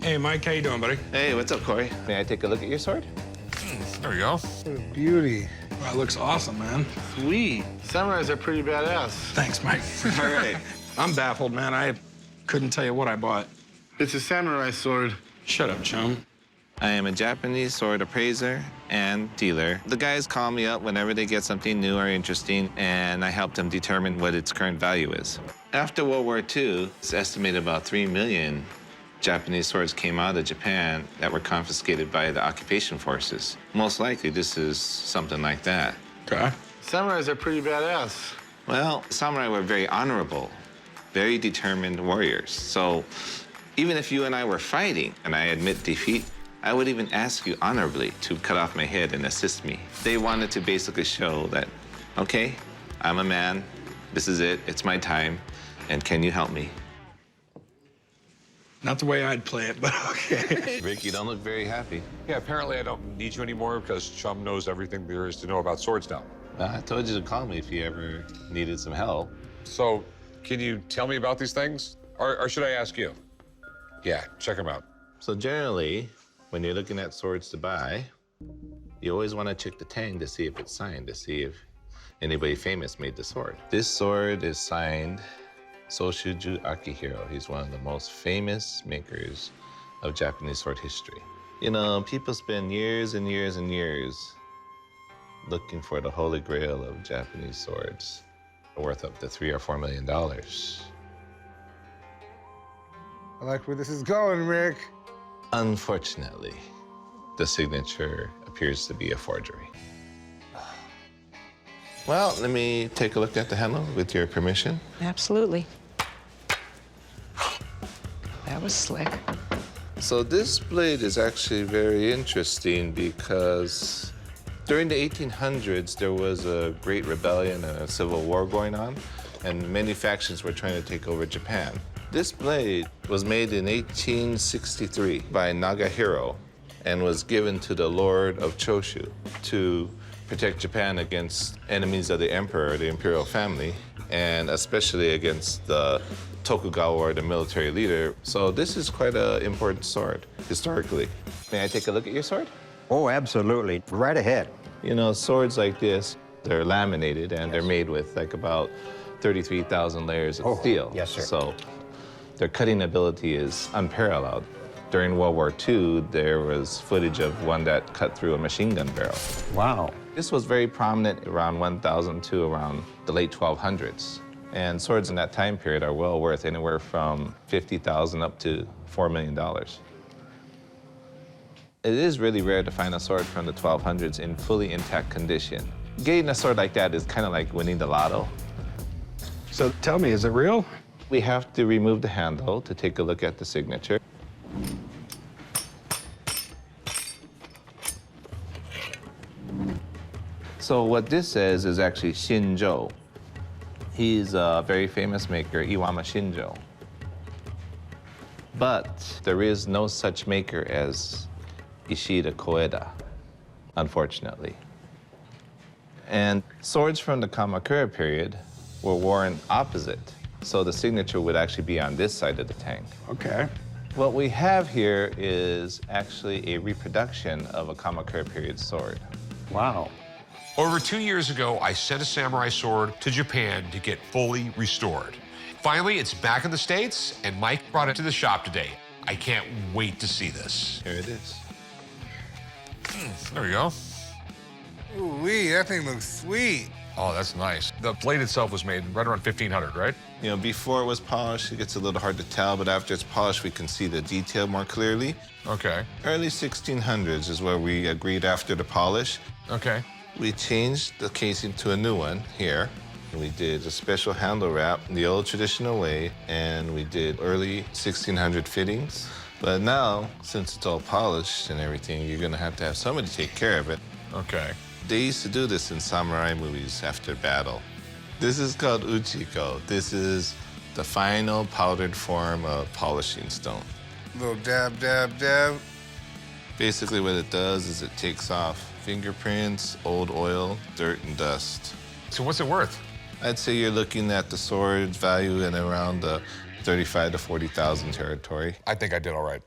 Hey, Mike, how you doing, buddy? Hey, what's up, Corey? May I take a look at your sword? There we go. What a beauty. Wow, it looks awesome, man. Sweet. Samurais are pretty badass. Thanks, Mike. All right. I'm baffled, man. I couldn't tell you what I bought. It's a samurai sword. Shut up, chum. I am a Japanese sword appraiser and dealer. The guys call me up whenever they get something new or interesting, and I help them determine what its current value is. After World War II, it's estimated about 3 million Japanese swords came out of Japan that were confiscated by the occupation forces. Most likely, this is something like that. Okay. Samurais are pretty badass. Well, samurai were very honorable, very determined warriors. So even if you and I were fighting and I admit defeat, I would even ask you honorably to cut off my head and assist me. They wanted to basically show that, okay, I'm a man, this is it, it's my time, and can you help me? Not the way I'd play it, but okay. Rick, you don't look very happy. Yeah, apparently I don't need you anymore because Chum knows everything there is to know about swords now. I told you to call me if you ever needed some help. So, can you tell me about these things? Or should I ask you? Yeah, check them out. So generally, when you're looking at swords to buy, you always want to check the tang to see if it's signed, to see if anybody famous made the sword. This sword is signed Soshuju Akihiro. He's one of the most famous makers of Japanese sword history. You know, people spend years and years and years looking for the holy grail of Japanese swords, worth up to $3 or $4 million. I like where this is going, Rick. Unfortunately, the signature appears to be a forgery. Well, let me take a look at the handle with your permission. Absolutely. That was slick. So this blade is actually very interesting because during the 1800s, there was a great rebellion and a civil war going on, and many factions were trying to take over Japan. This blade was made in 1863 by Nagahiro and was given to the Lord of Choshu to protect Japan against enemies of the emperor, the imperial family, and especially against the Tokugawa, or the military leader. So this is quite an important sword, historically. May I take a look at your sword? Oh, absolutely. Right ahead. You know, swords like this, they're laminated and they're made with like about 33,000 layers of steel. Yes, sir. So their cutting ability is unparalleled. During World War II, there was footage of one that cut through a machine gun barrel. Wow. This was very prominent around 1000 to around the late 1200s. And swords in that time period are well worth anywhere from $50,000 up to $4 million. It is really rare to find a sword from the 1200s in fully intact condition. Getting a sword like that is kind of like winning the lotto. So tell me, is it real? We have to remove the handle to take a look at the signature. So what this says is actually Shinjo. He's a very famous maker, Iwama Shinjo. But there is no such maker as Ishida Koeda, unfortunately. And swords from the Kamakura period were worn opposite, so the signature would actually be on this side of the tang. Okay. What we have here is actually a reproduction of a Kamakura period sword. Wow. Over 2 years ago, I sent a samurai sword to Japan to get fully restored. Finally, it's back in the States, and Mike brought it to the shop today. I can't wait to see this. Here it is. There we go. Ooh-wee, that thing looks sweet. Oh, that's nice. The blade itself was made right around 1500, right? You know, before it was polished, it gets a little hard to tell, but after it's polished, we can see the detail more clearly. Okay. Early 1600s is where we agreed after the polish. Okay. We changed the casing to a new one here. We did a special handle wrap the old traditional way, and we did early 1600 fittings. But now, since it's all polished and everything, you're gonna have to have somebody take care of it. Okay. They used to do this in samurai movies after battle. This is called uchiko. This is the final powdered form of polishing stone. Little dab, dab, dab. Basically what it does is it takes off fingerprints, old oil, dirt, and dust. So what's it worth? I'd say you're looking at the sword's value in around the 35 to 40,000 territory. I think I did all right.